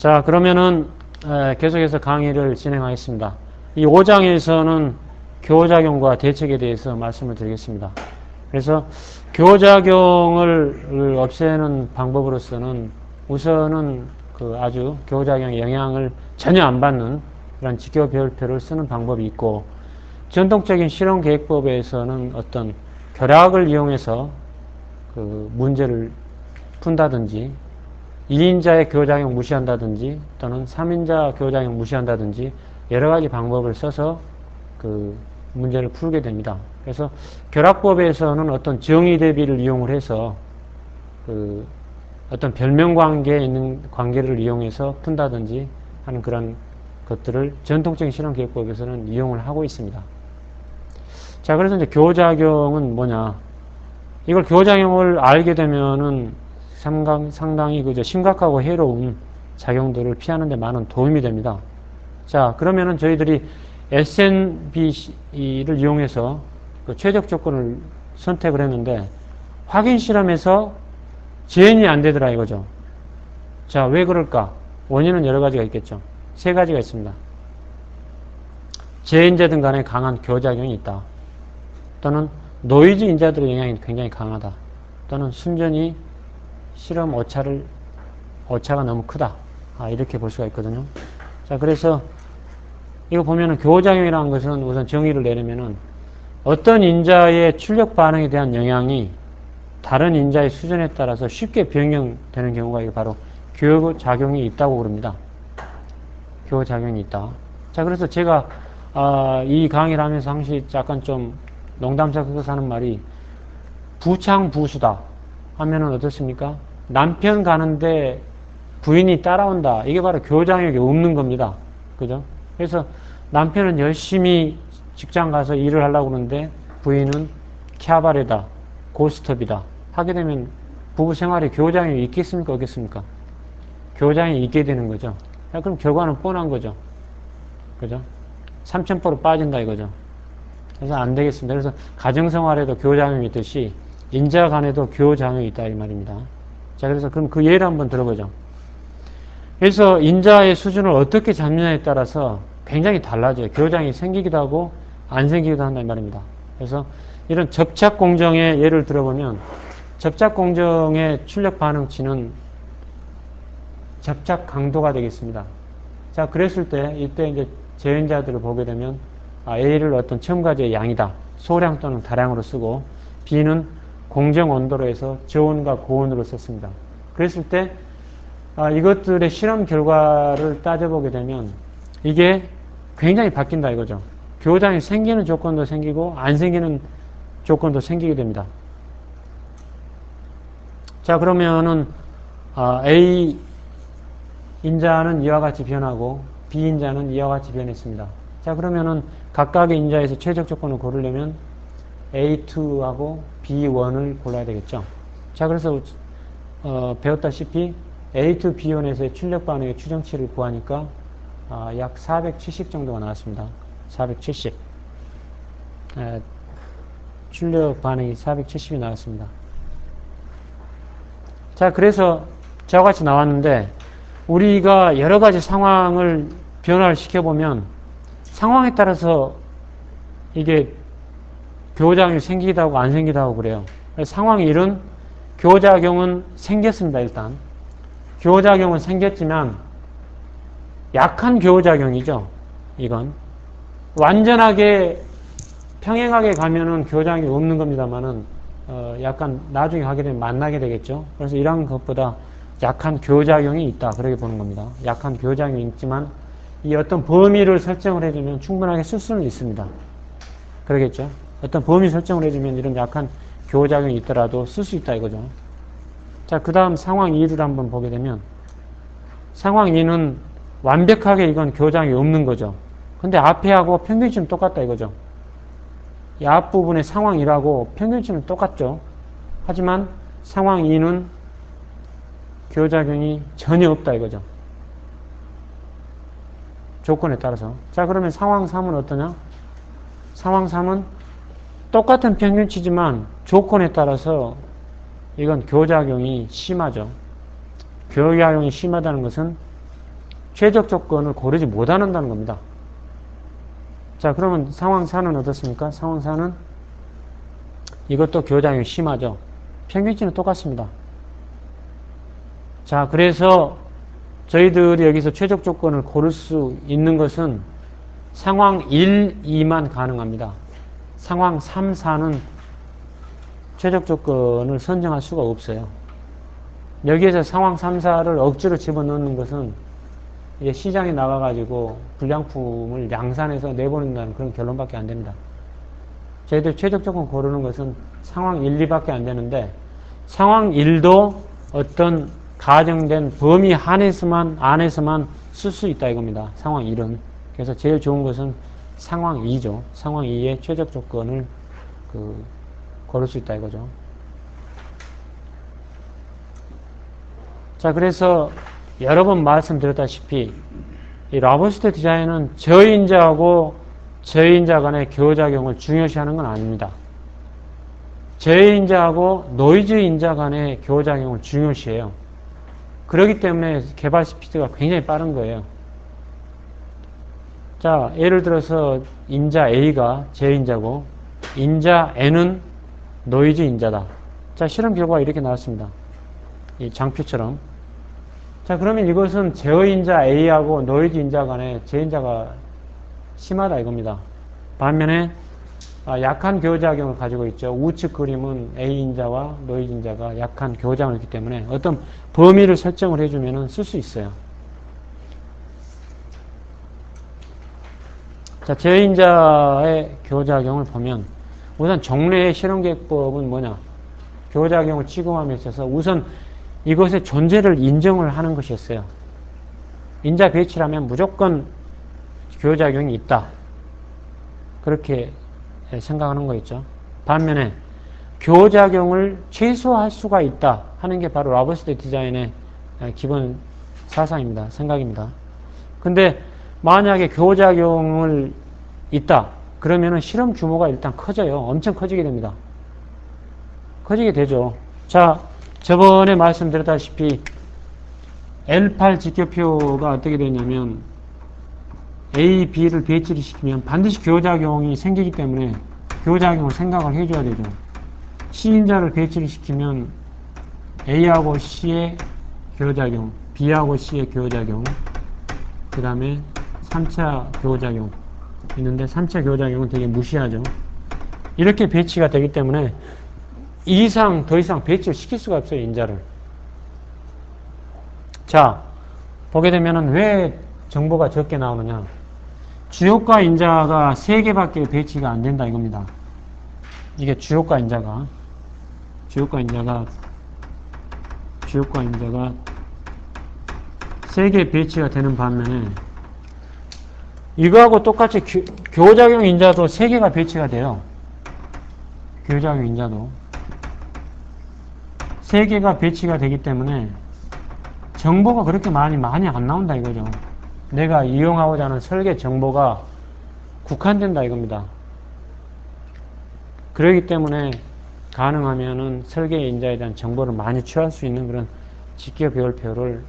자, 그러면은 계속해서 강의를 진행하겠습니다. 이 5장에서는 교호작용과 대책에 대해서 말씀을 드리겠습니다. 그래서 교호작용을 없애는 방법으로서는 우선은 그 아주 교호작용의 영향을 전혀 안 받는 그런 직교별표를 쓰는 방법이 있고, 전통적인 실험계획법에서는 어떤 결학을 이용해서 그 문제를 푼다든지 2인자의 교호작용 무시한다든지 또는 3인자 교호작용 무시한다든지 여러 가지 방법을 써서 그 문제를 풀게 됩니다. 그래서 결합법에서는 어떤 정의 대비를 이용을 해서 그 어떤 별명 관계에 있는 관계를 이용해서 푼다든지 하는 그런 것들을 전통적인 실험계획법에서는 이용을 하고 있습니다. 자, 그래서 이제 교호작용은 뭐냐? 이걸 교호작용을 알게 되면은 상당히 그저 심각하고 해로운 작용들을 피하는 데 많은 도움이 됩니다. 자, 그러면은 저희들이 SNB를 이용해서 그 최적 조건을 선택을 했는데 확인 실험에서 재현이 안 되더라 이거죠. 자, 왜 그럴까? 원인은 여러 가지가 있겠죠. 세 가지가 있습니다. 재인자든 간에 강한 교작용이 있다. 또는 노이즈 인자들의 영향이 굉장히 강하다. 또는 순전히 실험 오차가 너무 크다. 이렇게 볼 수가 있거든요. 자, 그래서 이거 보면은 교작용이라는 것은 우선 정의를 내려면은 어떤 인자의 출력 반응에 대한 영향이 다른 인자의 수준에 따라서 쉽게 변경되는 경우가 이게 바로 교작용이 있다고 부릅니다. 교작용이 있다. 자, 그래서 제가 이 강의를 하면서 항상 약간 좀 농담 섞어서 하는 말이 부창부수다 하면은 어떻습니까? 남편 가는데 부인이 따라온다. 이게 바로 교작용이 없는 겁니다. 그죠? 그래서 남편은 열심히 직장 가서 일을 하려고 그러는데 부인은 캬바레다, 고스톱이다 하게 되면 부부 생활에 교작용이 있겠습니까? 없겠습니까? 교작용이 있게 되는 거죠. 그럼 결과는 뻔한 거죠. 그죠? 3000%로 빠진다 이거죠. 그래서 안 되겠습니다. 그래서 가정생활에도 교작용이 있듯이 인자 간에도 교작용이 있다 이 말입니다. 자, 그래서 그럼 그 예를 한번 들어보죠. 그래서 인자의 수준을 어떻게 잡느냐에 따라서 굉장히 달라져요. 교작용이 생기기도 하고 안 생기기도 한다 이 말입니다. 그래서 이런 접착 공정의 예를 들어보면 접착 공정의 출력 반응치는 접착 강도가 되겠습니다. 자, 그랬을 때 이때 이제 재현자들을 보게 되면 A를 어떤 첨가제의 양이다. 소량 또는 다량으로 쓰고 B는 공정 온도로 해서 저온과 고온으로 썼습니다. 그랬을 때 이것들의 실험 결과를 따져보게 되면 이게 굉장히 바뀐다 이거죠. 교작용이 생기는 조건도 생기고 안 생기는 조건도 생기게 됩니다. 자, 그러면은 A 인자는 이와 같이 변하고 B 인자는 이와 같이 변했습니다. 자, 그러면은 각각의 인자에서 최적 조건을 고르려면 A2하고 B1을 골라야 되겠죠. 자, 그래서 배웠다시피 A2, B1에서의 출력 반응의 추정치를 구하니까 약 470 정도가 나왔습니다. 470. 출력 반응이 470이 나왔습니다. 자, 그래서 저와 같이 나왔는데 우리가 여러 가지 상황을 변화를 시켜보면 상황에 따라서 이게 교작용이 생기기도 하고 안 생기기도 하고 그래요. 상황 1은 교작용은 생겼습니다. 일단 교작용은 생겼지만 약한 교작용이죠. 이건 완전하게 평행하게 가면은 교작용이 없는 겁니다만은 약간 나중에 하게 되면 만나게 되겠죠. 그래서 이런 것보다 약한 교작용이 있다. 그렇게 보는 겁니다. 약한 교작용이 있지만 이 어떤 범위를 설정을 해주면 충분하게 쓸 수는 있습니다. 그러겠죠. 어떤 범위 설정을 해주면 이런 약한 교작용이 있더라도 쓸 수 있다 이거죠. 자, 그 다음 상황 2를 한번 보게 되면 상황 2는 완벽하게 이건 교작용이 없는 거죠. 근데 앞에하고 평균치는 똑같다 이거죠. 이 앞부분의 상황 1하고 평균치는 똑같죠. 하지만 상황 2는 교작용이 전혀 없다 이거죠. 조건에 따라서. 자, 그러면 상황 3은 어떠냐? 상황 3은 똑같은 평균치지만 조건에 따라서 이건 교작용이 심하죠. 교작용이 심하다는 것은 최적 조건을 고르지 못한다는 겁니다. 자, 그러면 상황 4는 어떻습니까? 상황 4는 이것도 교작용이 심하죠. 평균치는 똑같습니다. 자, 그래서 저희들이 여기서 최적 조건을 고를 수 있는 것은 상황 1, 2만 가능합니다. 상황 3, 4는 최적 조건을 선정할 수가 없어요. 여기에서 상황 3, 4를 억지로 집어넣는 것은 이제 시장에 나가가지고 불량품을 양산해서 내보낸다는 그런 결론밖에 안 됩니다. 저희들 최적 조건 고르는 것은 상황 1, 2밖에 안 되는데 상황 1도 어떤 가정된 범위 안에서만 쓸 수 있다 이겁니다. 상황 1은. 그래서 제일 좋은 것은 상황 2죠. 상황 2의 최적 조건을 고를 수 있다 이거죠. 자, 그래서 여러 번 말씀드렸다시피 이 라버스트 디자인은 저인자하고 저인자 간의 교작용을 중요시하는 건 아닙니다. 저인자하고 노이즈 인자 간의 교작용을 중요시해요. 그렇기 때문에 개발 스피드가 굉장히 빠른 거예요. 자, 예를 들어서 인자 A가 저인자고 인자 N은 노이즈 인자다. 자, 실험 결과가 이렇게 나왔습니다. 이 장표처럼. 자, 그러면 이것은 저인자 A하고 노이즈 인자 간의 저인자가 심하다 이겁니다. 반면에 약한 교작용을 가지고 있죠. 우측 그림은 A인자와 노이즈 인자가 약한 교작용을 했기 때문에 어떤 범위를 설정을 해주면 쓸 수 있어요. 자, 저인자의 교작용을 보면 우선 종래의 실험계획법은 뭐냐? 교작용을 취급함에 있어서 우선 이것의 존재를 인정을 하는 것이었어요. 인자 배치라면 무조건 교작용이 있다. 그렇게 생각하는 거있죠. 반면에 교작용을 최소화할 수가 있다 하는 게 바로 라버스트 디자인의 기본 사상입니다. 생각입니다. 근데 만약에 교작용을 있다 그러면은 실험 규모가 일단 커져요. 엄청 커지게 됩니다. 커지게 되죠. 자, 저번에 말씀드렸다시피 L8 직교표가 어떻게 되냐면 A, B를 배치를 시키면 반드시 교작용이 생기기 때문에 교작용을 생각을 해줘야 되죠. C인자를 배치를 시키면 A하고 C의 교작용, B하고 C의 교작용, 그 다음에 3차 교작용 있는데 3차 교작용은 되게 무시하죠. 이렇게 배치가 되기 때문에 더 이상 배치를 시킬 수가 없어요. 인자를. 자, 보게 되면은 왜 정보가 적게 나오느냐. 주요가 인자가 3개밖에 배치가 안 된다 이겁니다. 이게 주요가 인자가 3개 배치가 되는 반면에 이거하고 똑같이 교작용 인자도 3개가 배치가 돼요. 교작용 인자도 3개가 배치가 되기 때문에 정보가 그렇게 많이 안 나온다 이거죠. 내가 이용하고자 하는 설계 정보가 국한된다 이겁니다. 그렇기 때문에 가능하면은 설계 인자에 대한 정보를 많이 취할 수 있는 그런 직교 배열표를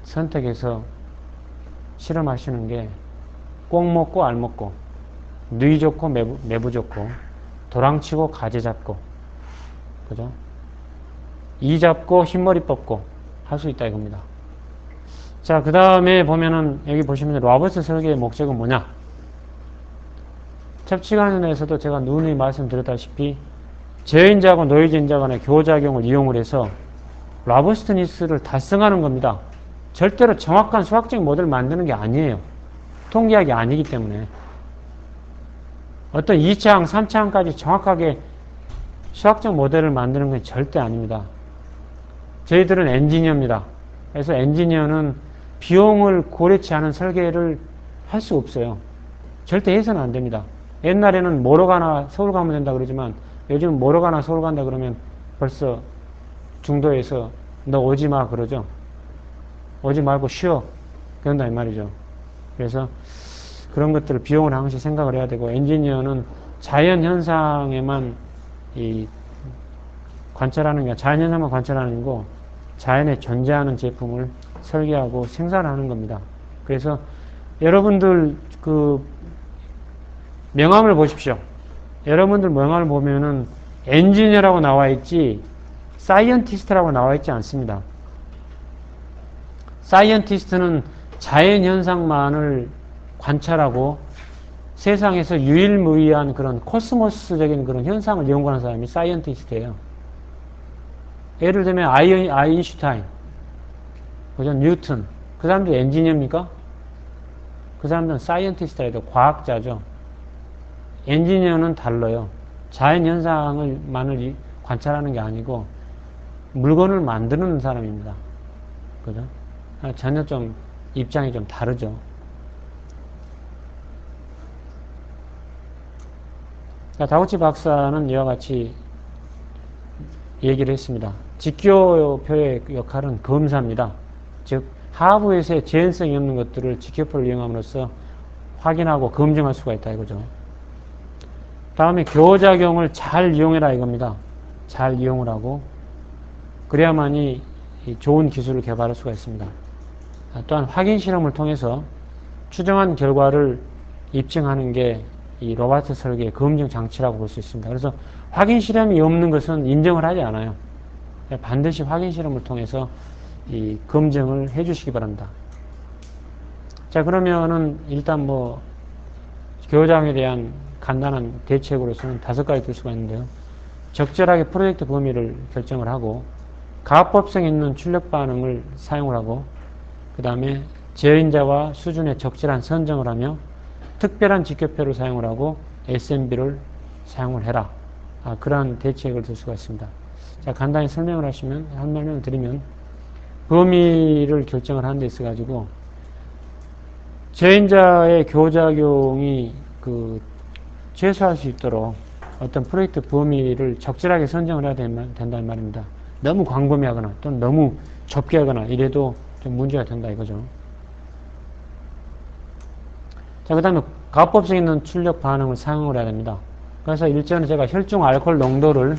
선택해서 실험하시는 게 꼭 먹고 알 먹고 누이 좋고 매부 좋고 도랑치고 가재 잡고 그죠? 이 잡고 흰머리 뽑고 할 수 있다 이겁니다. 자, 그 다음에 보면은 여기 보시면 라버스트 설계의 목적은 뭐냐? 첩치관에서도 제가 누누이 말씀드렸다시피 저인자하고 노이즈 인자 간의 교작용을 이용을 해서 라버스트니스를 달성하는 겁니다. 절대로 정확한 수학적 모델을 만드는 게 아니에요. 통계학이 아니기 때문에 어떤 2차항, 3차항까지 정확하게 수학적 모델을 만드는 건 절대 아닙니다. 저희들은 엔지니어입니다. 그래서 엔지니어는 비용을 고려치 않은 설계를 할 수 없어요. 절대 해서는 안 됩니다. 옛날에는 뭐로 가나 서울 가면 된다 그러지만 요즘 뭐로 가나 서울 간다 그러면 벌써 중도에서 너 오지 마 그러죠. 오지 말고 쉬어 그런다 이 말이죠. 그래서 그런 것들을 비용을 항상 생각을 해야 되고 엔지니어는 자연 현상에만 관찰하는 게 자연 현상만 관찰하는 거고 자연에 존재하는 제품을 설계하고 생산하는 겁니다. 그래서 여러분들 그 명함을 보십시오. 여러분들 명함을 보면은 엔지니어라고 나와 있지 사이언티스트라고 나와 있지 않습니다. 사이언티스트는 자연현상만을 관찰하고 세상에서 유일무이한 그런 코스모스적인 그런 현상을 연구하는 사람이 사이언티스트예요. 예를 들면 아인슈타인, 그죠? 뉴턴, 그 사람들 엔지니어입니까? 그 사람들은 사이언티스트라 해도 과학자죠. 엔지니어는 달라요. 자연현상만을 관찰하는 게 아니고 물건을 만드는 사람입니다. 그죠? 전혀 좀 입장이 좀 다르죠. 다우치 박사는 이와 같이 얘기를 했습니다. 직교표의 역할은 검사입니다. 즉 하부에서의 재현성이 없는 것들을 직교표를 이용함으로써 확인하고 검증할 수가 있다 이거죠. 다음에 교작용을 잘 이용해라 이겁니다. 잘 이용을 하고 그래야만이 좋은 기술을 개발할 수가 있습니다. 또한 확인 실험을 통해서 추정한 결과를 입증하는 게 이 로바트 설계의 검증 장치라고 볼 수 있습니다. 그래서 확인 실험이 없는 것은 인정을 하지 않아요. 반드시 확인 실험을 통해서 이 검증을 해 주시기 바랍니다. 자, 그러면은 일단 뭐 교장에 대한 간단한 대책으로서는 5가지 들 수가 있는데요. 적절하게 프로젝트 범위를 결정을 하고 가합법성 있는 출력 반응을 사용을 하고 그 다음에 제어인자와 수준의 적절한 선정을 하며 특별한 직교표를 사용을 하고 SMB를 사용을 해라. 그러한 대책을 들 수가 있습니다. 자, 간단히 설명을 드리면 범위를 결정을 하는 데 있어 가지고 제어인자의 교작용이 최소화할 수 있도록 어떤 프로젝트 범위를 적절하게 선정을 해야 된다는 말입니다. 너무 광범위하거나 또는 너무 좁게 하거나 이래도 좀 문제가 된다 이거죠. 자, 그 다음에 가법성 있는 출력 반응을 사용을 해야 됩니다. 그래서 일전에 제가 혈중 알코올 농도를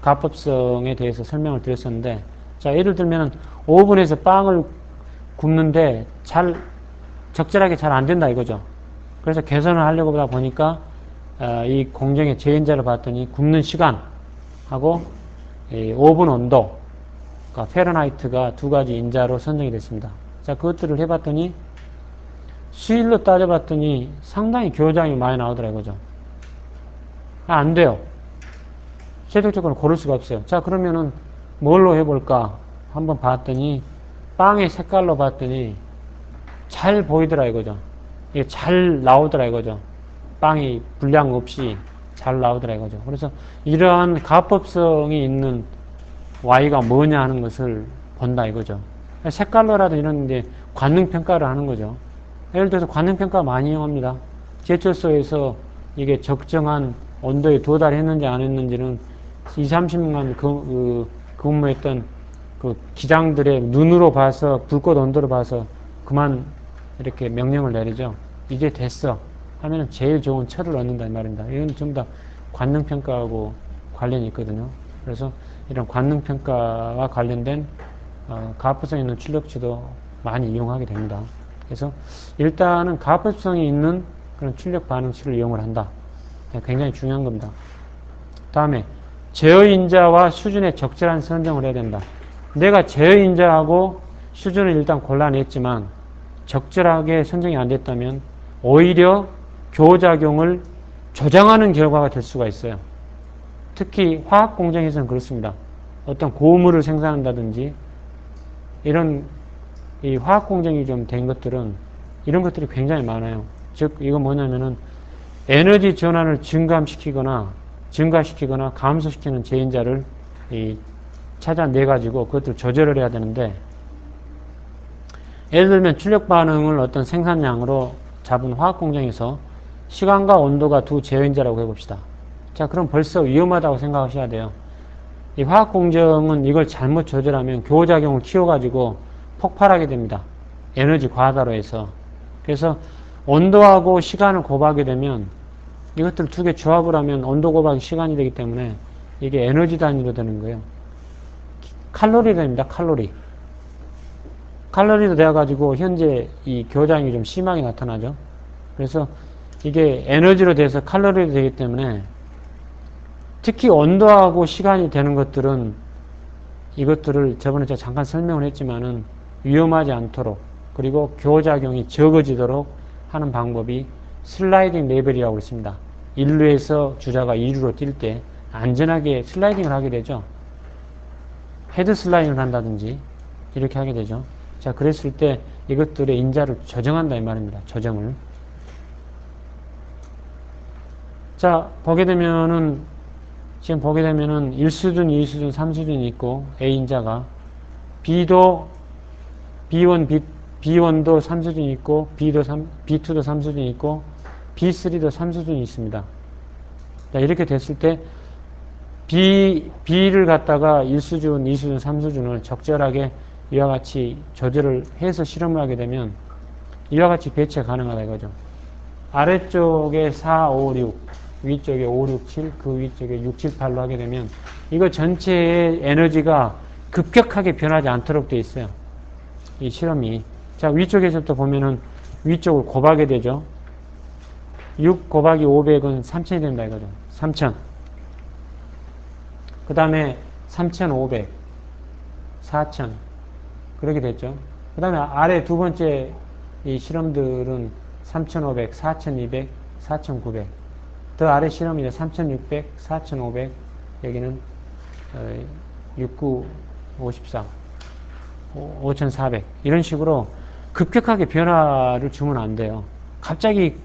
가법성에 대해서 설명을 드렸었는데, 자, 예를 들면 오븐에서 빵을 굽는데 적절하게 잘 안 된다 이거죠. 그래서 개선을 하려고 하다 보니까 이 공정의 제인자를 봤더니 굽는 시간하고 오븐 온도, 그러니까 페르나이트가 2가지 인자로 선정이 됐습니다. 자, 그것들을 해봤더니 수일로 따져봤더니 상당히 교장이 많이 나오더라고요. 그죠? 안 돼요. 최종적으로 고를 수가 없어요. 자, 그러면은 뭘로 해볼까? 한번 봤더니 빵의 색깔로 봤더니 잘 보이더라 이거죠. 이게 잘 나오더라 이거죠. 빵이 불량 없이 잘 나오더라 이거죠. 그래서 이러한 가법성이 있는 Y가 뭐냐 하는 것을 본다 이거죠. 색깔로라도 이런데 관능평가를 하는 거죠. 예를 들어서 관능평가 많이 이용합니다. 제철소에서 이게 적정한 온도에 도달했는지 안 했는지는 20-30년 근무했던 그 기장들의 눈으로 봐서 불꽃 온도로 봐서 그만 이렇게 명령을 내리죠. 이제 됐어 하면 제일 좋은 철을 얻는다는 말입니다. 이건 전부 다 관능평가하고 관련이 있거든요. 그래서 이런 관능평가와 관련된 가합성 있는 출력치도 많이 이용하게 됩니다. 그래서 일단은 가합성이 있는 그런 출력 반응치를 이용을 한다. 굉장히 중요한 겁니다. 다음에 제어인자와 수준의 적절한 선정을 해야 된다. 내가 제어인자하고 수준을 일단 골라냈지만 적절하게 선정이 안 됐다면 오히려 교작용을 조장하는 결과가 될 수가 있어요. 특히 화학 공정에서는 그렇습니다. 어떤 고물을 생산한다든지 이런 이 화학 공정이 좀 된 것들은 이런 것들이 굉장히 많아요. 즉 이건 뭐냐면은 에너지 전환을 증가시키거나 감소시키는 제인자를 찾아내 가지고 그것들 조절을 해야 되는데, 예를 들면 출력 반응을 어떤 생산량으로 잡은 화학 공정에서 시간과 온도가 두 제어인자라고 해봅시다. 자, 그럼 벌써 위험하다고 생각하셔야 돼요. 이 화학 공정은 이걸 잘못 조절하면 교작용을 키워가지고 폭발하게 됩니다. 에너지 과다로 해서. 그래서 온도하고 시간을 곱하게 되면 이것들 두 개 조합을 하면 온도 곱하기 시간이 되기 때문에 이게 에너지 단위로 되는 거예요. 칼로리 됩니다. 칼로리. 칼로리도 되어가지고 현재 이 교장이 좀 심하게 나타나죠. 그래서 이게 에너지로 돼서 칼로리로 되기 때문에 특히 온도하고 시간이 되는 것들은 이것들을 저번에 제가 잠깐 설명을 했지만은 위험하지 않도록 그리고 교작용이 적어지도록 하는 방법이 슬라이딩 레벨이라고 있습니다. 1루에서 주자가 2루로 뛸 때 안전하게 슬라이딩을 하게 되죠. 헤드 슬라이딩을 한다든지 이렇게 하게 되죠. 자, 그랬을 때 이것들의 인자를 조정한다 이 말입니다. 조정을. 자, 지금 보게 되면은 1수준, 2수준, 3수준이 있고 A인자가 B도 B1도 3수준이 있고 B2도 3수준이 있고 B3도 3수준이 있습니다. 자, 이렇게 됐을 때 B를 갖다가 1수준, 2수준, 3수준을 적절하게 이와 같이 조절을 해서 실험을 하게 되면 이와 같이 배치가 가능하다 이거죠. 아래쪽에 4, 5, 6, 위쪽에 5, 6, 7, 그 위쪽에 6, 7, 8로 하게 되면 이거 전체의 에너지가 급격하게 변하지 않도록 되어 있어요. 이 실험이. 자, 위쪽에서부터 보면은 위쪽을 곱하게 되죠. 6 곱하기 500은 3000이 된다 이거죠. 3000. 그 다음에 3500, 4000. 그렇게 됐죠. 그 다음에 아래 두 번째 이 실험들은 3500, 4200, 4900. 더 아래 실험이 이제 3600, 4500, 여기는 6953, 5400. 이런 식으로 급격하게 변화를 주면 안 돼요. 갑자기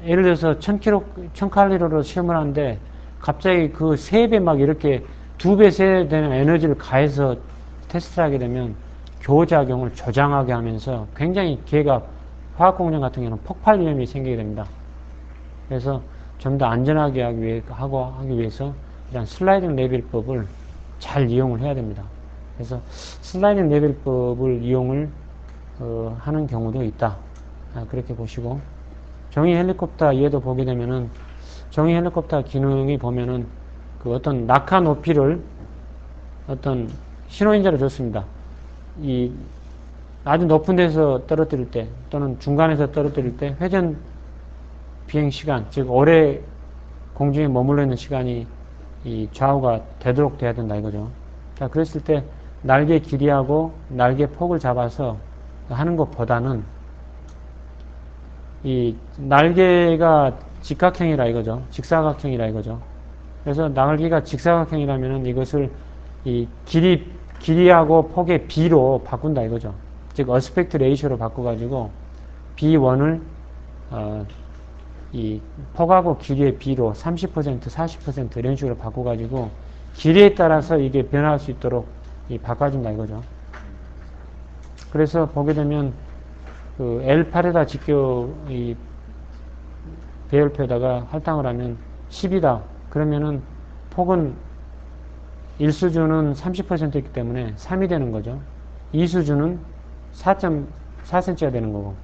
예를 들어서 1000칼로리로 시험을 하는데 갑자기 그 3배 막 이렇게 2배, 3배 되는 에너지를 가해서 테스트를 하게 되면 교작용을 조장하게 하면서 굉장히 걔가 화학공정 같은 경우는 폭발 위험이 생기게 됩니다. 그래서 좀 더 안전하게 하기 위해서 일단 슬라이딩 레벨법을 잘 이용을 해야 됩니다. 그래서 슬라이딩 레벨법을 이용을 하는 경우도 있다. 그렇게 보시고 정의 헬리콥터 얘도 보게 되면은 정의 헬리콥터 기능이 보면은 그 어떤 낙하 높이를 어떤 신호인자로 줬습니다. 이 아주 높은 데서 떨어뜨릴 때 또는 중간에서 떨어뜨릴 때 회전 비행 시간, 즉 오래 공중에 머물러 있는 시간이 이 좌우가 되도록 돼야 된다 이거죠. 자, 그랬을 때 날개 길이하고 날개 폭을 잡아서 하는 것보다는 이 날개가 직각형이라 이거죠. 직사각형이라 이거죠. 그래서 날개가 직사각형이라면은 이것을 이 길이하고 폭의 B로 바꾼다 이거죠. 즉 어스펙트 레이쇼로 바꿔가지고 B1을 이 폭하고 길이의 B로 30%, 40% 이런 식으로 바꿔가지고 길이에 따라서 이게 변화할 수 있도록 바꿔준다 이거죠. 그래서 보게 되면 그 L8에다 직교 이 배열표에다가 할당을 하면 10이다. 그러면은 폭은 1수준은 30%이기 때문에 3이 되는 거죠. 2수준은 4.4cm가 되는 거고.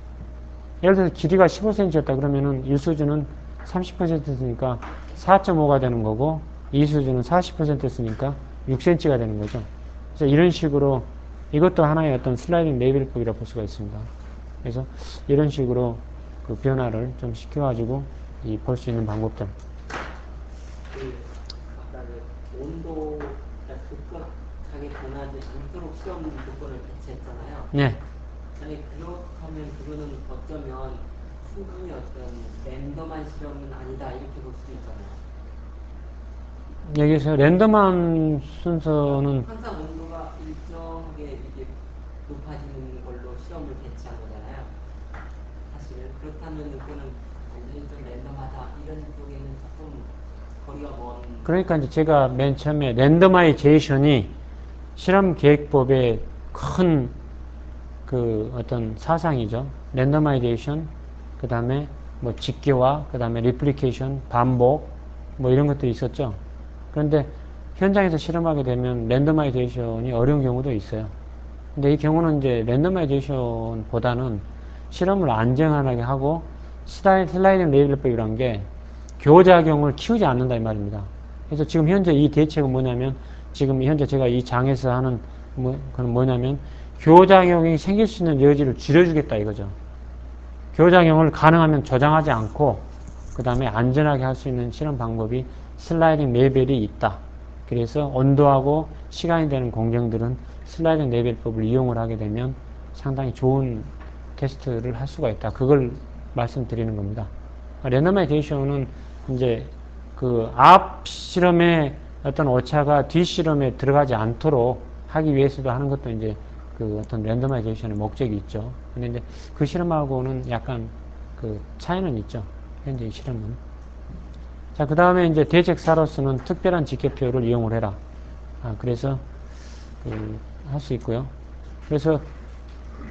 예를 들어서 길이가 15cm였다 그러면은 1수준은 30%였으니까 4.5가 되는 거고 2수준은 40%였으니까 6cm가 되는 거죠. 그래서 이런 식으로 이것도 하나의 어떤 슬라이딩 레벨법이라고 볼 수가 있습니다. 그래서 이런 식으로 그 변화를 좀 시켜가지고 볼 수 있는 방법들. 아까 온도가 급격하게 변하지 않도록 시험 조건을 배치했잖아요. 네. 아니 그렇다면 그거는 어쩌면 충분히 어떤 랜덤한 실험은 아니다 이렇게 볼 수도 있잖아요. 여기서 랜덤한 순서는 항상 온도가 일정하게 이게 높아지는 걸로 실험을 배치한 거잖아요. 사실은 그렇다면 그거는 완전히 좀 랜덤하다 이런 쪽에는 조금 거리가 먼. 그러니까 이제 제가 맨 처음에 랜더마이제이션이 실험 계획법의 큰 그 어떤 사상이죠. 랜더마이제이션, 그 다음에 뭐 직계화, 그 다음에 리플리케이션, 반복, 뭐 이런 것들이 있었죠. 그런데 현장에서 실험하게 되면 랜더마이제이션이 어려운 경우도 있어요. 근데 이 경우는 이제 랜더마이제이션보다는 실험을 안정하게 하고 슬라이딩 레벨법이라는 게 교작용을 키우지 않는다 이 말입니다. 그래서 지금 현재 이 대책은 뭐냐면 지금 현재 제가 이 장에서 하는 그건 뭐냐면 교작용이 생길 수 있는 여지를 줄여주겠다 이거죠. 교작용을 가능하면 저장하지 않고 그 다음에 안전하게 할 수 있는 실험 방법이 슬라이딩 레벨이 있다. 그래서 온도하고 시간이 되는 공정들은 슬라이딩 레벨법을 이용을 하게 되면 상당히 좋은 테스트를 할 수가 있다. 그걸 말씀드리는 겁니다. 랜더마이제이션은 이제 그 앞 실험에 어떤 오차가 뒷 실험에 들어가지 않도록 하기 위해서도 하는 것도 이제 그 어떤 랜더마이제이션의 목적이 있죠. 근데 이제 그 실험하고는 약간 그 차이는 있죠. 현재 이 실험은. 자, 그 다음에 이제 대책사로서는 특별한 직계표를 이용을 해라. 그래서 할 수 있고요. 그래서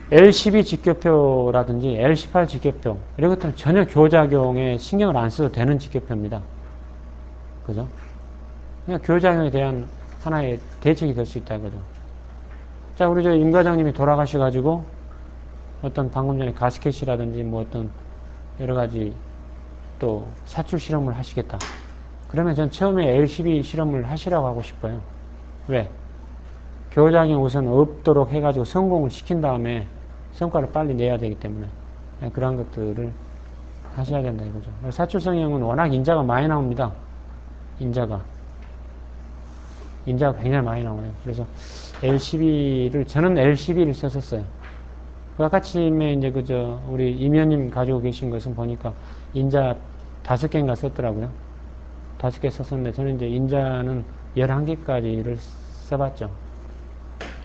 L12 직계표라든지 L18 직계표 이런 것들은 전혀 교작용에 신경을 안 써도 되는 직계표입니다. 그죠? 그냥 교작용에 대한 하나의 대책이 될 수 있다 이거죠. 자, 우리 임 과장님이 돌아가셔가지고 어떤 방금 전에 가스켓이라든지 뭐 어떤 여러 가지 또 사출 실험을 하시겠다. 그러면 전 처음에 L12 실험을 하시라고 하고 싶어요. 왜? 교작용 우선 없도록 해가지고 성공을 시킨 다음에 성과를 빨리 내야 되기 때문에 그런 것들을 하셔야 된다 이거죠. 사출 성형은 워낙 인자가 많이 나옵니다. 인자가 굉장히 많이 나와요. 그래서 L12를 저는 L12를 썼었어요. 그 아까쯤에 이제 그저 우리 임현님 가지고 계신 것은 보니까 인자 5개인가 썼더라고요. 5개 썼었는데 저는 이제 인자는 11개까지를 써봤죠.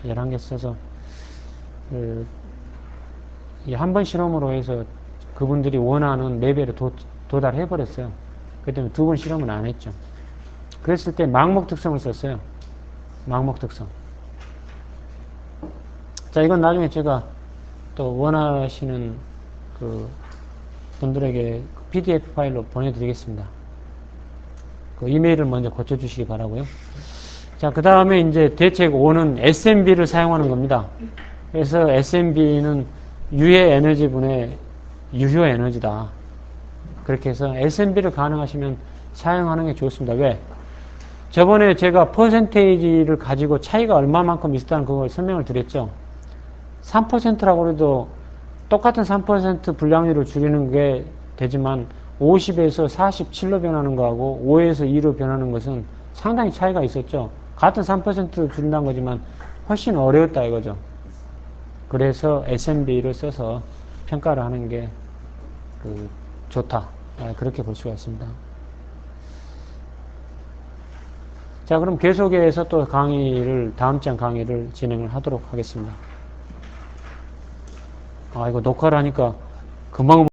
11개 써서 한 번 실험으로 해서 그분들이 원하는 레벨에 도달해 버렸어요. 그 때문에 2번 실험은 안 했죠. 그랬을 때 망목 특성을 썼어요. 망목 특성. 자, 이건 나중에 제가 또 원하시는 그 분들에게 PDF 파일로 보내드리겠습니다. 그 이메일을 먼저 고쳐주시기 바라고요. 자, 그 다음에 이제 대책 5는 SMB를 사용하는 겁니다. 그래서 SMB는 유해 에너지분의 유효 에너지다. 그렇게 해서 SMB를 가능하시면 사용하는 게 좋습니다. 왜? 저번에 제가 퍼센테이지를 가지고 차이가 얼마만큼 있었다는 그걸 설명을 드렸죠. 3%라고 해도 똑같은 3% 분량률을 줄이는 게 되지만 50에서 47로 변하는 거하고 5에서 2로 변하는 것은 상당히 차이가 있었죠. 같은 3%를 줄인다는 거지만 훨씬 어려웠다 이거죠. 그래서 SMB를 써서 평가를 하는 게 좋다. 그렇게 볼 수가 있습니다. 자, 그럼 계속해서 또 다음 장 강의를 진행을 하도록 하겠습니다. 이거 녹화를 하니까 금방